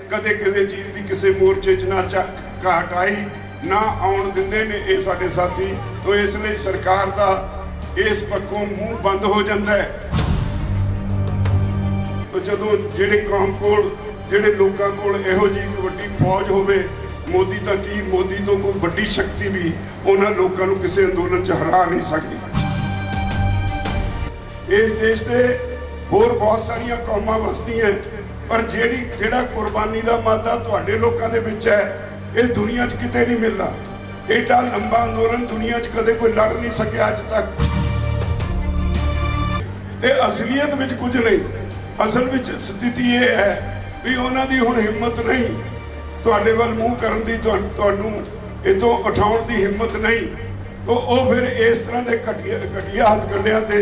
कदे किसी चीज़ की किसी मोर्चे च ना घाट आई ना आउण दिंदे ने ये साडे साथी। तो इसलिए सरकार का इस पक्षों मूँह बंद हो जाता है। तो जदों जिहड़े कौम कोल जिहड़े लोकां कोल इहो जी एक वड्डी फौज होवे, मोदी तो की मोदी तो कोई वड्डी शक्ति भी उन्हां लोकां नूं किसी अंदोलन च हरा नहीं सकती। इस देश के होर बहुत सारिया कौमां वसदियां, पर जिहड़ा कुर्बानी का मादा तुहाडे लोकां दे विच है, ये दुनिया च किते नहीं मिलता। एडा लंबा अंदोलन दुनिया च कदे कोई लड़ नहीं सकिया अज तक। ते असलीयत विच कुछ नहीं, असल विच स्थिति ये है भी उन्हां दी हुण हिम्मत नहीं, तुहाडे वल मूँह करन दी, तुहानूं इथों उठाउण दी हिम्मत नहीं। तो वह फिर इस तरह के घटिया हथकंडियां ते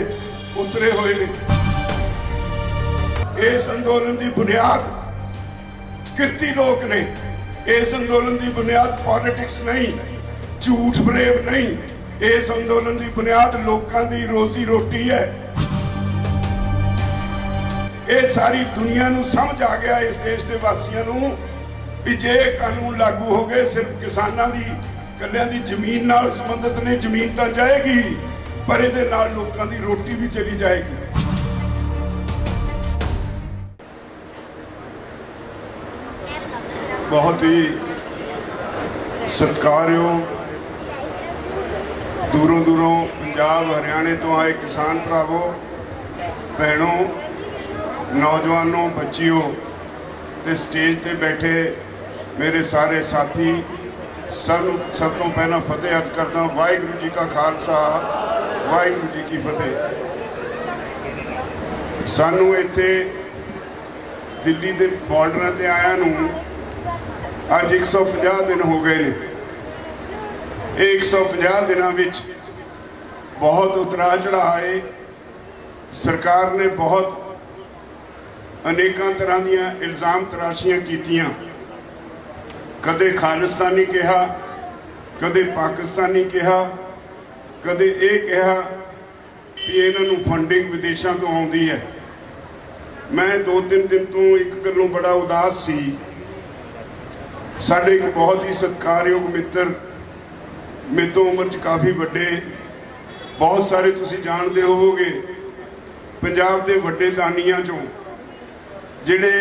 उतरे हुए ने। इस अंदोलन की बुनियाद किरती लोग ने, इस अंदोलन की बुनियाद पॉलिटिक्स नहीं, झूठ फरेब नहीं, इस अंदोलन की बुनियाद लोगों की रोजी रोटी है। ये सारी दुनिया नूं समझ आ गया, इस देश के वासियों नूं भी जे कानून लागू हो गए सिर्फ किसानों की कलियां की जमीन नाल संबंधित नहीं, जमीन तो जाएगी पर इहदे नाल लोकां दी रोटी भी चली जाएगी। बहुत ही सत्कारयोग दूरों दूरों पंजाब हरियाणे तो आए किसान भरावों, भैनों, नौजवानों, बच्चियों ते स्टेज ते बैठे मेरे सारे साथी, सब तो पहला फतेह अर्ज करदा। वाहिगुरू जी का खालसा, वाहिगुरू जी की फतेह। सानू इत्थे दिल्ली के बॉर्डर ते आया नूं अज 150 दिन हो गए ने। 150 दिनों विच बहुत उतरा चढ़ाए, सरकार ने बहुत अनेकों तरह दियां इल्ज़ाम तराशियां कीतियां। कदे खालिस्तानी कहा, कदे पाकिस्तानी कहा, कदे ये कहा कि इन्हों फंडिंग विदेशों तो आउंदी है। मैं 2-3 दिन तो एक गलों बड़ा उदास सी। साडे एक बहुत ही सत्कारयोग मित्र, मेरे तो उम्र च काफ़ी वड्डे, बहुत सारे तुसीं जानते होवोगे, पंजाब के वड्डे दानियां चों जिहड़े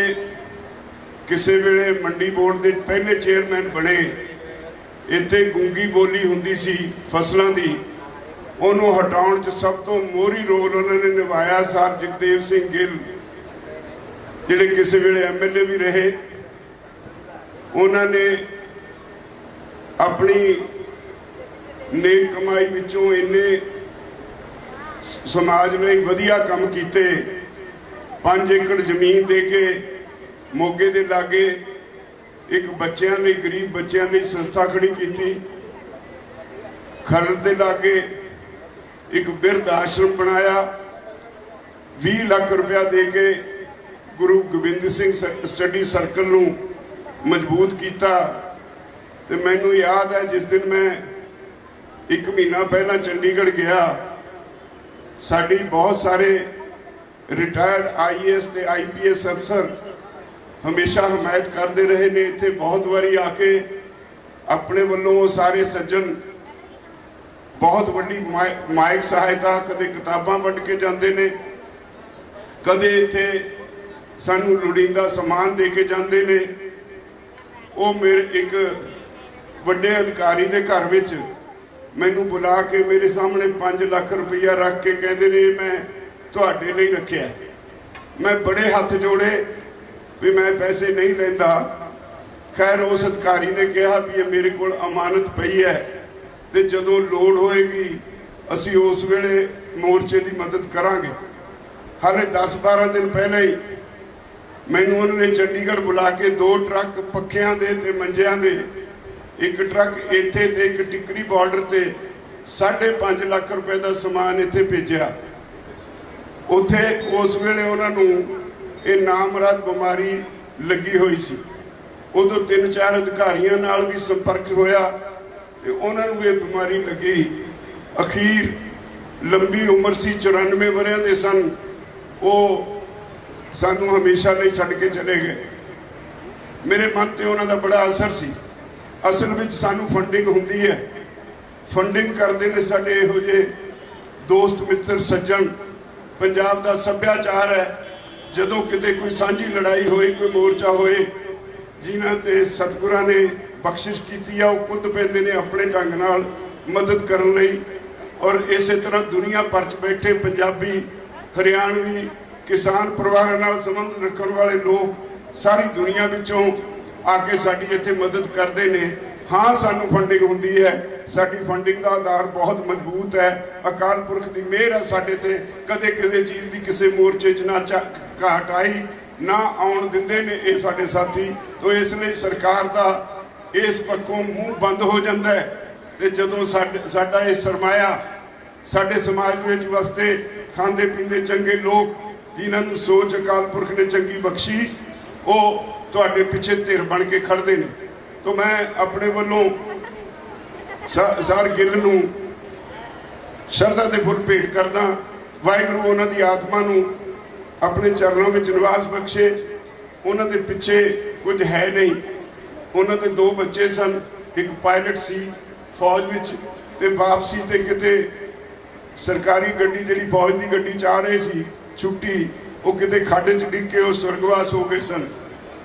किसी वेले मंडी बोर्ड के पहले चेयरमैन बने। इत्थे गूंगी बोली हुंदी सी फसलों की, उन्होंने हटाउण च सब तो मोहरी रोल उन्होंने निभाया। सर जगदेव सिंह गिल जिहड़े किसी वेले MLA भी रहे, उन्होंने अपनी नेक कमाई विचों इन्ने समाज लई वधिया काम कीते। 5 एकड़ जमीन दे के मोगे दे लागे एक बच्चों लई, गरीब बच्चों लई संस्था खड़ी की। खरड़ दे लागे एक बिरध आश्रम बनाया। 20 लाख रुपया दे के गुरु गोबिंद सिंह स्टडी सर्कल नूं मजबूत किया। तो मैनू याद है जिस दिन मैं 1 महीना पहला चंडीगढ़ गया, साड़ी बहुत सारे रिटायर्ड IAS ते IPS अफसर हमेशा हमायत करते रहे ने। इत्थे बहुत बारी आके अपने वालों सारे सज्जन बहुत बड़ी माइक सहायता, कदे किताबां वंड के जाते ने, कदे इत्थे सानू लोड़ींदा समान दे के जाते ने। वो मेरे एक वड्डे अधिकारी दे घर विच मैनू बुला के मेरे सामने 5 लाख रुपया रख के कहते ने मैं तुहाडे लई रखिया। मैं बड़े हाथ जोड़े भी मैं पैसे नहीं लेंदा। खैर उस अधिकारी ने कहा भी ये मेरे को अमानत पई है, तो जदों लोड़ होएगी असी उस वेले मोर्चे की मदद करांगे। हाले 10-12 दिन पहले ही मैनू उन्होंने चंडीगढ़ बुला के 2 ट्रक पक्खियां दे ते मंजियां दे, एक ट्रक इत्थे ते एक टिकरी बॉर्डर ते 5.5 लाख रुपए का समान इत्थे भेजा। उत्थे उस वेले उन्होंने ये नामराद बीमारी लगी हुई सी। उदों 3-4 अधिकारियों नाल भी संपर्क होया तो उन्होंने ये बीमारी लगी। अखीर लंबी उम्र सी, 94 वरियां दे सन। वो सानू हमेशा लिए छड़ के चले गए। मेरे मन ते उन्हां दा बड़ा असर सी। असल विच सानू फंडिंग हुंदी है, फंडिंग करते ने साडे इहो जे दोस्त मित्र सज्जन। पंजाब दा सभ्याचार है, जदों किते कोई सांझी लड़ाई होए, कोई मोर्चा होए, जिन्हां ते सतगुरां ने बख्शिश कीती आ, वो खुद पैंदे ने अपने ढंग नाल मदद करन लई। और इसे तरह दुनिया भर च बैठे पंजाबी, हरियाणवी, किसान परिवारां नाल संबंध रखण वाले लोग सारी दुनिया विचों आके साडी इत्थे मदद करते ने। हाँ, सानू फंडिंग हुंदी है, साडी फंडिंग का आधार बहुत मजबूत है। अकाल पुरख की मेहर है साडे ते, कदे किसी चीज़ की किसी मोर्चे च ना घाट आई, ना आउण दिंदे ने ये साडे साथी। तो इसलिए सरकार का इस पक्षों मूँह बंद हो जाता है। तो जदों साडा ये सरमाया साडे समाज दे विच वसते खांदे पींदे चंगे लोग, जिन्होंने सोच अकाल पुरख ने चंगी बख्शी, वो तुहाडे पिछे धिर बन के खड़दे ने। तो मैं अपने वालों सर गिल नूं शरधा दे फुल भेंट करदा। वाहिगुरू उन्हां दी आत्मा नूं अपने चरणों में निवास बख्शे। उन्हां दे पिछे कुछ है नहीं। उन्हां दे 2 बच्चे सन, एक पायलट सी फौज विच, ते वापसी ते किते सरकारी गड्डी जिहड़ी फौज की गड्डी च आ रहे सी छुट्टी, वो किते खड्ड च डिग के वो स्वर्गवास हो गए सन।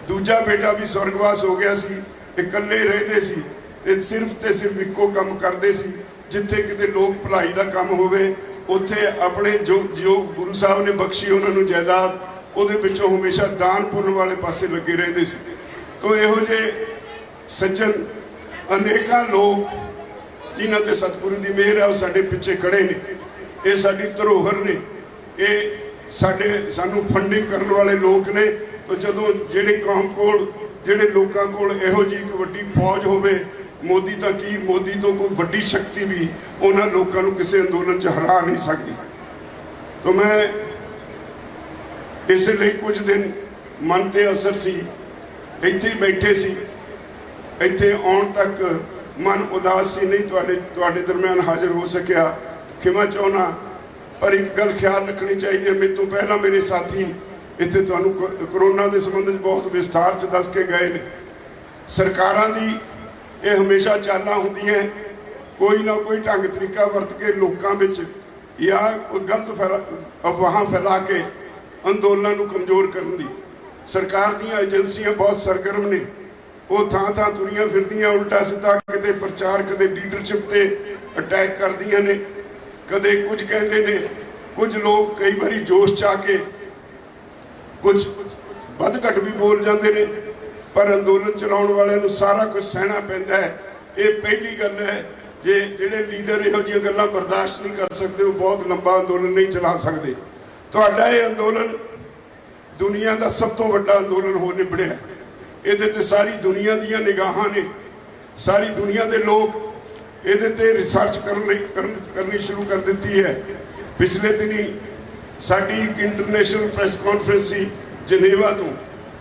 दूजा बेटा भी स्वर्गवास हो गया सी। इकल्ले रहते सी ते सिर्फ इक्को काम करते सी, जिथे किते लोग भलाई का काम होवे उत्थे अपने जो गुरु साहब ने बख्शी उन्होंने जायदाद, उहदे विचों हमेशा दान पुण्य वाले पासे लगे रहते सी। तो इहो जे सज्जन अनेकां लोग जिन्हां ते सतगुरु की मेहर है, वो साडे पिछे खड़े ने। ये साडी धरोहर ने, ये सानू फंडिंग करने वाले लोग ने। तो जदों जिहड़े कौम कोल, जिहड़े लोकां कोल इहो जी एक वड्डी फौज होवे, मोदी तो की, मोदी तो कोई वड्डी शक्ति भी उन्हां लोकां नूं किसी अंदोलन च हरा नहीं सकती। तो मैं इसलिए कुछ दिन मन ते असर सी, इत्थे ही बैठे सी, इत्थे आउण तक मन उदास सी, नहीं तुहाडे दरम्यान हाजिर हो सकिया, खिमा चाहुंदा। पर एक गल ख्याल रखनी चाहिए, मेरे तो पहला मेरे साथी इत्थे तुहानूं करोना के संबंध में बहुत विस्तार च दस के गए ने। सरकारां दी ये हमेशा चालां हुंदियां, कोई ना कोई ढंग तरीका वरत के लोकां विच या गलत अफवाहां फैला के अंदोलनां नूं कमज़ोर करन दी। सरकार दीयां एजेंसियां बहुत सरगर्म ने, वो थां थां तुरियां फिरदियां, उल्टा सीधा किते प्रचार, कदे लीडरशिप ते अटैक करदियां ने, कदे कुछ कहंदे ने। कुछ लोग कई बारी जोश च आके कुछ वध घट भी बोल जाते हैं, पर अंदोलन चलाउण वालिਆਂ ਨੂੰ सारा कुछ सहना पैंदा है। ये पहली गल है, जे जिहड़े लीडर इहो जिहियां गल्लां बर्दाश्त नहीं कर सकते, वो बहुत लंबा अंदोलन नहीं चला सकते। तुहाडा ये अंदोलन दुनिया का सब तो वड्डा अंदोलन हो निबड़िया। इहदे ते सारी दुनिया दीयां निगाहां ने, सारी दुनिया के लोग इहदे ते रिसर्च करनी शुरू कर दी है। पिछले दिनी साडी एक इंटरनेशनल प्रेस कॉन्फ्रेंस सी जनेवा तो,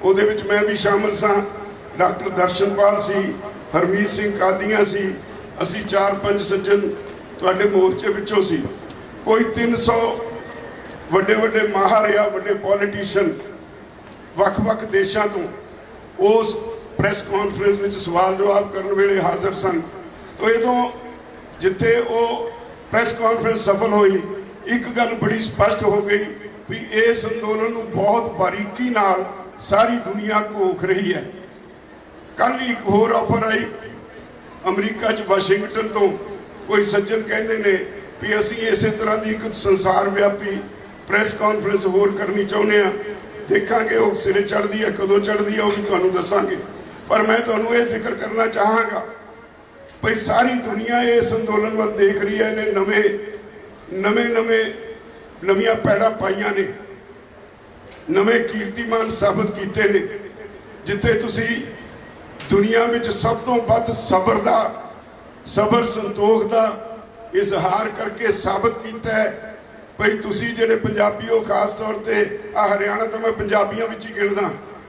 उहदे विच मैं भी शामिल सां, डॉक्टर दर्शनपाल सी, हरमीत सिंह कादियां सी, असी 4-5 सज्जन तुहाडे मोर्चे विचों सी। कोई 300 वड्डे वड्डे माहर या वड्डे पॉलिटिशियन वख-वख देशों तो उस प्रेस कॉन्फ्रेंस में सवाल जवाब करने वेले हाजिर सन। तो इदों जिथे वो प्रेस कॉन्फ्रेंस सफल हुई, एक गल बड़ी स्पष्ट हो गई भी इस अंदोलन को बहुत बारीकी नाल सारी दुनिया घोख रही है। कल एक होर ऑफर आई अमरीका च वाशिंगटन तो, कोई सज्जन कहते ने भी असी इस तरह की एक संसार व्यापी प्रेस कॉन्फ्रेंस होर करनी चाहुंदे आ। देखांगे वो सिरे चढ़ती है, कदों चढ़ती है वो भी तुहानूं दसांगे। पर मैं तुहानूं ये जिक्र करना चाहांगा भाई सारी दुनिया इस अंदोलन वाल देख रही है। इन्हें नवीं पैड़ा पाइयां ने, नवे कीर्तिमान साबित किए ने, जिथे तुसी दुनिया में सब तो वध सबर संतोख का इजहार करके साबित किया है भाई तुसी जेडे पंजाबी हो, खास तौर पर आ हरियाणा तो मैं पंजाबियों विच ही गिणदा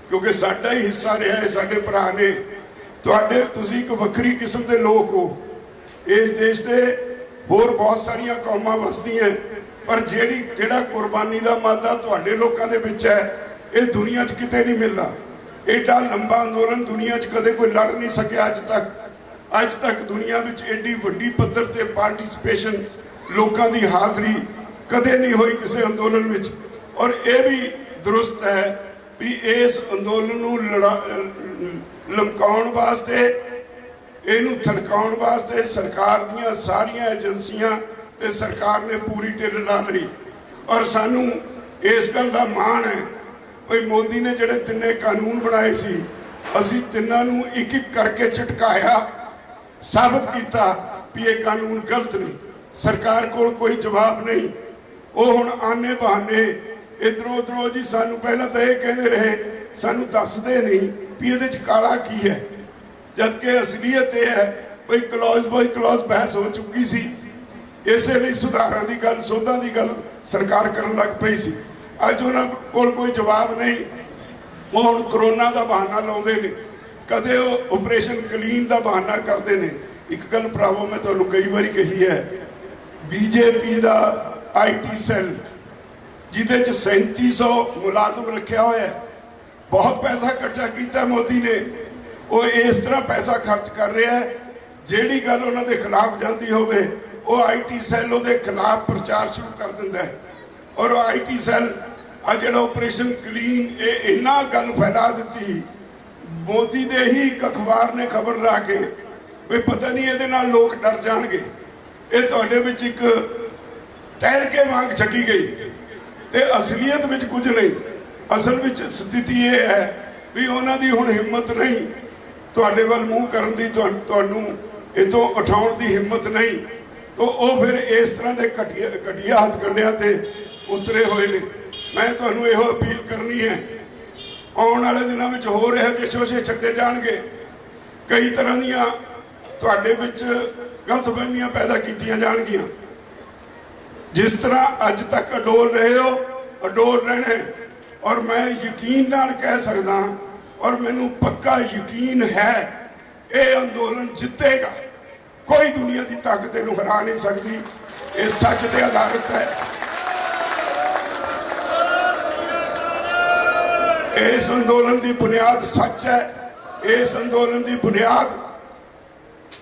क्योंकि साडा ही हिस्सा रहा है, साडे भरा ने। तुहाडे तुसी एक वक्री किस्म के लोग हो। इस देश के होर बहुत सारिया कौमां वसदियां, पर जेड़ा कुर्बानी का मादा तुहाडे लोकां दे विच है, ये दुनिया च किते नहीं मिलता। एडा लंबा अंदोलन दुनिया च कदे कोई लड़ नहीं सकिया अज तक दुनिया में एडी वड्डी पद्धर ते पार्टिसिपेशन लोगों की हाज़री कदे नहीं हुई किसी अंदोलन में। और ये भी दुरुस्त है भी इस अंदोलन नूं लमकाउण वास्ते इनू थड़काउण वास्ते सरकार दियां सारियां एजेंसियां ते सरकार ने पूरी ढिल ला ली। और सानू इस गल का माण है भाई मोदी ने जिहड़े तिन्ने कानून बनाए सी असीं तिन्नां नूं एक एक करके झटकाया, साबित किया भी ये कानून गलत नहीं। सरकार कोल कोई जवाब नहीं, वो हुण आने बहाने इधरों उधरों जी सानू पहला तो यह कहते रहे सानू दसदे नहीं भी ये काला की है, जबकि असलीयत यह है भाई क्लॉज बाई क्लॉज बहस हो चुकी सी। इसलिए सुधारां की गल सोधां की गल सरकार करन लग पई सी। अज उन्हां कोल कोई जवाब नहीं, वो हुण करोना का बहाना लाउंदे ने, कदे वो ऑपरेशन क्लीन का बहाना करते हैं। एक गल भरावो मैं तुहानूं कई बारी कही है, बीजेपी का IT सैल जिहदे 3700 मुलाजम रखा हुआ है, बहुत पैसा इकट्ठा किया मोदी ने, वो इस तरह पैसा खर्च कर रहा है जिहड़ी गल उन्हां दे खिलाफ जाती होवे वो IT सैल उहदे खिलाफ प्रचार शुरू कर दिंदा है। और IT सैल आ जिहड़ा ऑपरेशन क्लीन ये इन्ना गल फैला दी, मोदी दे ही एक अखबार ने खबर ला के भी पता नहीं ये नाल लोग डर जाएंगे, ये तुहाडे विच एक तैर के मांग छड्डी गई ते असलीयत में कुछ नहीं। असल में स्थिति ये है भी उन्होंने हुण हिम्मत नहीं तुहाडे वल मूँह करन दी, तुहानूं इतों उठाउण दी हिम्मत नहीं, तो वो फिर इस तरह के घटिया हथकंडियां ते उतरे हुए ने। मैं तुहानूं इहो अपील करनी है, आने वाले दिनों में हो रहे जे शोशे छड्डे जाणगे, कई तरह दीआं तुहाडे विच गलतफहमियां पैदा कीतियां जाणगियां। जिस तरह अज तक अडोल रहे हो अडोल रहने, और मैं यकीन नाल कह सकदा और मैनू पक्का यकीन है ये अंदोलन जितेगा, कोई दुनिया की ताकत इनू हरा नहीं सकती, ये सच ते आधारित है। इस अंदोलन की बुनियाद सच है, इस अंदोलन की बुनियाद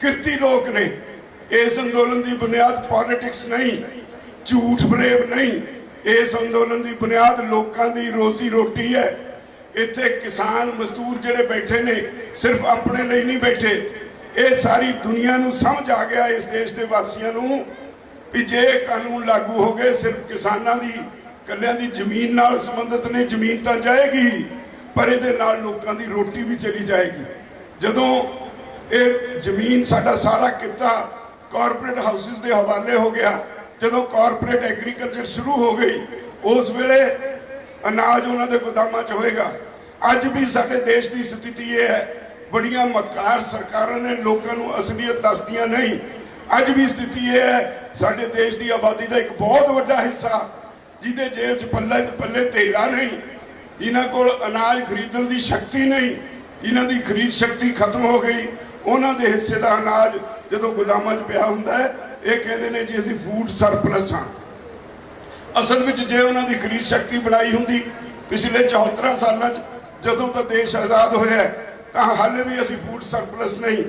किरती लोग ने, इस अंदोलन की बुनियाद पॉलिटिक्स नहीं, झूठ फरेब नहीं, इस अंदोलन की बुनियाद लोगों की रोजी रोटी है। इत्थे किसान मजदूर जिहड़े बैठे ने सिर्फ अपने लिए नहीं बैठे, ये सारी दुनिया नूं समझ आ गया इस देश के वासियों नूं भी जे कानून लागू हो गए सिर्फ किसानां दी कल्लियां दी जमीन नाल संबंधित नहीं, जमीन तो जाएगी पर इहदे नाल लोकां दी रोटी भी चली जाएगी। जदों ये जमीन साडा सारा किता कॉरपोरेट हाउसिस के हवाले हो गया, जदों कॉरपोरेट एग्रीकल्चर शुरू हो गई उस वेले अनाज उन्होंने गोदामां च होएगा। अज भी साडे देश की स्थिति ये है, बड़ियां मकार सरकारां ने लोगों को असलियत दसदियां नहीं। अज भी स्थिति ये है, साडे देश की आबादी का एक बहुत बड़ा हिस्सा जिहदे जेब च पल्ले पल्ले धेला नहीं, जिन्हां कोल अनाज खरीदण की शक्ति नहीं, जिन्हां की खरीद शक्ति खत्म हो गई, उन्हां दे हिस्से का अनाज जदों गोदामां च पिया हुंदा है ये कहते हैं जी असीं फूड सरप्लस हाँ। असल में जे उन्होंने खरीद शक्ति बनाई होंगी पिछले 74 सालों जदों तो देश आज़ाद होया तो हाले भी असीं फूड सरप्लस नहीं।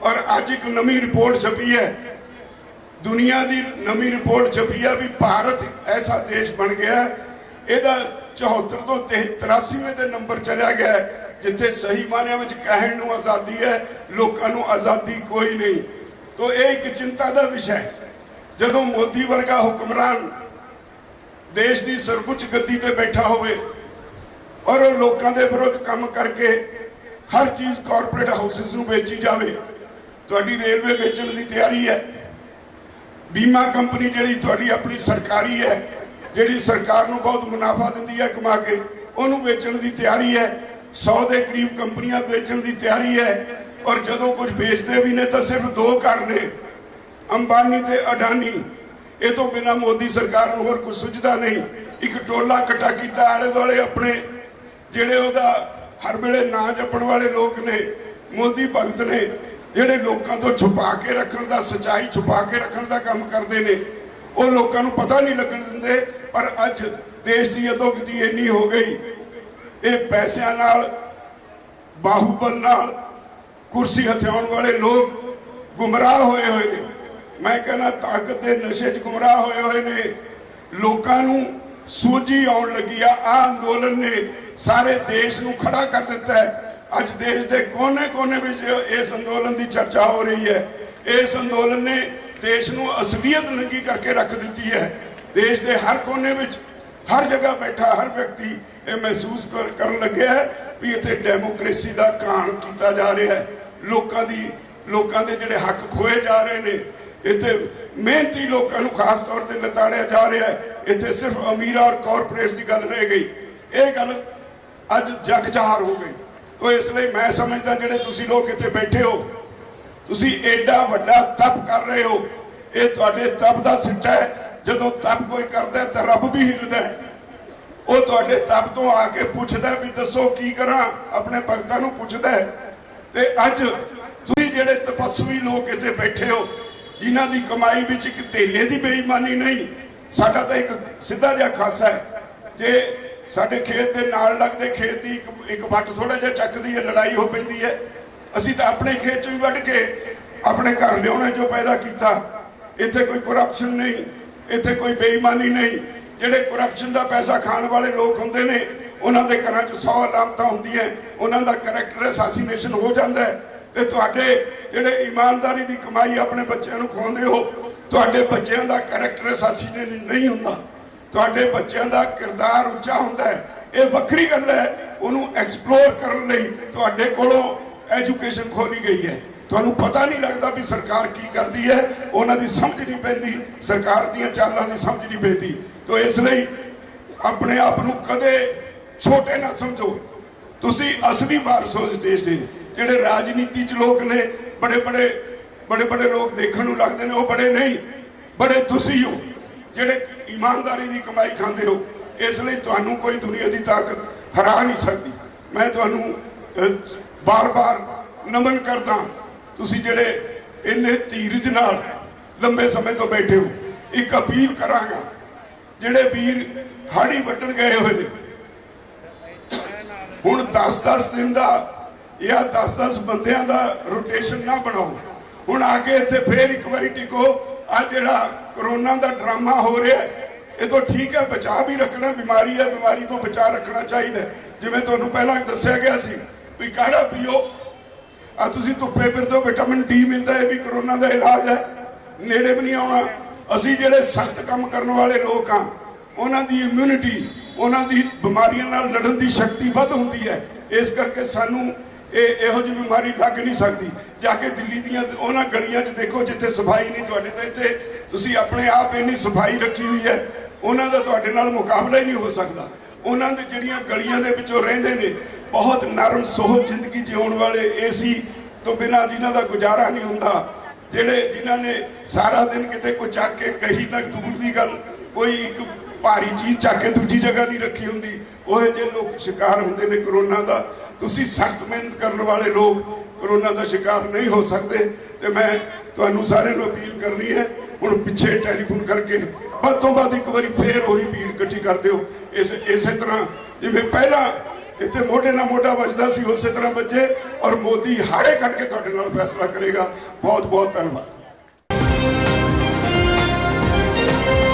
और अज एक नवी रिपोर्ट छपी है, दुनिया की नवी रिपोर्ट छपी है भी भारत ऐसा देश बन गया यदा 74 तो 83वें ते नंबर चलिया गया जिथे सही मानिया में कहण नूं आज़ादी है, लोगों को आज़ादी कोई नहीं। तो यह एक चिंता का विषय है, जदों मोदी वर्गा हुक्मरान देश की सर्वोच्च गद्दी ते बैठा होवे और लोगों के विरुद्ध काम करके हर चीज़ कॉरपोरेट हाउसिस नूं बेची जावे। तुहाडी रेलवे बेचण की तैयारी है, बीमा कंपनी जिहड़ी तुहाडी अपनी सरकारी है जिहड़ी सरकार नूं बहुत मुनाफा दिंदी है कमा के, उहनूं बेचण की तैयारी है। 100 के करीब कंपनियां बेचण की तैयारी है। और जदों कुछ बेचते भी ने तो सिर्फ 2 घर ने, अंबानी ते अडानी। ये तो बिना मोदी सरकार नूं होर कुछ सुझदा नहीं। एक टोला इकट्ठा किया आले दुआले अपने जिहड़े उहदा हर वेले ना जपण वाले लोग ने, मोदी भगत ने जिहड़े लोगों तो छुपा के रखण दा, सच्चाई छुपा के रखण दा काम करते हैं, वो लोगों को पता नहीं लगन दिंदे। पर अज देश की अधोगति इन्नी हो गई, ये पैसों नाल बाहूबल नाल कुर्सी हथियाउण वाले लोग गुमराह होए हुए ने। मैं कहना ताकत के नशे च गुमराह होए हुए ने। लोकां नूं सूझी आउण लगी आ अंदोलन ने सारे देश नूं खड़ा कर दिता है। अज देश के कोने कोने में इस अंदोलन की चर्चा हो रही है। इस अंदोलन ने देश नूं असलीयत नंगी करके रख दी है। देश के हर कोने में हर जगह बैठा हर व्यक्ति ये महसूस करन लगे है भी इत्थे डेमोक्रेसी का घाण किया जा रहा है। लोकां दे जिहड़े हक खोए जा रहे हैं। इत्थे मेहनती लोगों नूं खास तौर पर लताड़िया जा रहा है। इत्थे सिर्फ अमीरां और कॉरपोरेट्स की गल रह गई। ये गल अज जग जाहिर हो गई। तो इसलिए मैं समझदा जिहड़े तुसीं लोग इत्थे बैठे हो तुसीं एडा वड्डा तप कर रहे हो। ये तुहाडे तप का सिट्टा है। जदों तप कोई करदा है तो रब भी हिलदा है। वो तुहाडे तप तो आके पुछदा भी दसो की करां, अपने भगतां नूं पुछदा है। ते अज तुसीं जिहड़े तपस्वी लोग इत्थे बैठे हो जिन्हां दी कमाई विच एक धेले दी बेईमानी नहीं। साडा तां एक सीधा जिहा खासा है। जे साडे खेत दे नाल लगदे खेत दी एक वट थोड़ा जिहा चकदी है लड़ाई हो पैंदी है। असीं तां अपने खेत चों ही वढ के अपने घर लियाउणे जो पैदा कीता। इत्थे कोई करप्शन नहीं, इत्थे कोई बेईमानी नहीं। जिहड़े करप्शन का पैसा खाण वाले लोग हुंदे ने उन्हां दे घरां 'च 100 अलामतां हुंदियां, उन्हां दा करैक्टर असैसीनेशन हो जाता है। ते तुहाडे जिहड़े ईमानदारी की कमाई अपने बच्चों नूं खवाउंदे हो तुहाडे बच्चों का करैक्टर असैसीनेशन नहीं हुंदा। तुहाडे बच्चों का किरदार उच्चा हुंदा है। ये वक्री गल है। उन्होंने एक्सप्लोर करने लई तुहाडे कोलों एजुकेशन खोली गई है। तुहानूं पता नहीं लगता भी सरकार की करती है। उन्हां दी समझ नहीं पैंदी, सरकार दीयां चालां दी समझ नहीं पैंदी। तो इसलिए अपने आप नूं कदे छोटे ना समझो। तुसीं असली वारस हो इस देश के। जिहड़े राजनीति च लोग ने बड़े बड़े लोग देखण नूं लगदे ने, वो बड़े नहीं, बड़े तुसीं हो जिहड़े ईमानदारी की कमाई खांदे हो। इसलिए तुहानूं कोई दुनिया की ताकत हरा नहीं सकती। मैं तुहानूं बार बार नमन करदा। तुसीं जिहड़े इन्ने धीरज नाल लंबे समय तो बैठे हो। एक अपील करांगा जिहड़े वीर हाड़ी वड्डण गए हुए ने हुण 10-10 दिन का या 10-10 बंदियां का रोटेशन ना बनाओ। हुण आके इत्थे फिर एक बारी टिको। अज जिहड़ा करोना का ड्रामा हो रहा है ये तो ठीक है, बचा भी रखना। बीमारी है, बीमारी तो बचा रखना चाहिए। जिवें तुहानूं पहलां दस्सिया गया सी भी काढ़ा पीओ, तुसीं धुप्पे फिरदे हो, विटामिन डी मिलता है, भी करोना का इलाज है। नेड़े भी नहीं आउणा। असीं जिहड़े सख्त काम करने वाले लोग हाँ उन्हां दी इम्यूनिटी, उन्हां दी बीमारियां नाल लड़न की शक्ति वध हुंदी है। इस करके सानूं इहो जी बीमारी लग नहीं सकती। जाके दिल्ली दीयां उन्हां गलियां 'च देखो जिथे सफाई नहीं। तुहाडे तां इत्थे तुसीं अपने आप इन्नी सफाई रखी हुई है, उन्हां दा तुहाडे नाल मुकाबला ही नहीं हो सकता। उन्हां दे जिहड़ियां गलियां दे विचों रहिंदे ने बहुत नरम सोहल जिंदगी जिउण वाले, एसी तो बिना जिन्हां दा गुजारा नहीं हुंदा, जिन्हां ने सारा दिन किते कोई चक के कहीं तक दूर की गल कोई एक भारी चीज़ चक के दूजी जगह नहीं रखी होंगी, वो जे लोग शिकार होंदे ने कोरोना का। तुसीं सख्त मेहनत करने वाले लोग कोरोना का शिकार नहीं हो सकते। तो मैं तुहानूं सारिआं नूं अपील करनी है हुण पिछे टैलीफोन करके ਵੱਧ ਤੋਂ ਵੱਧ एक बारी फिर वही भीड़ इकट्ठी कर दिओ। इस तरह जिवें पहला इत्थे मोढे नाल मोढा वजदा सी उस तरह वजे और मोदी हाड़े कट के तुहाडे नाल फैसला करेगा। बहुत बहुत धन्यवाद।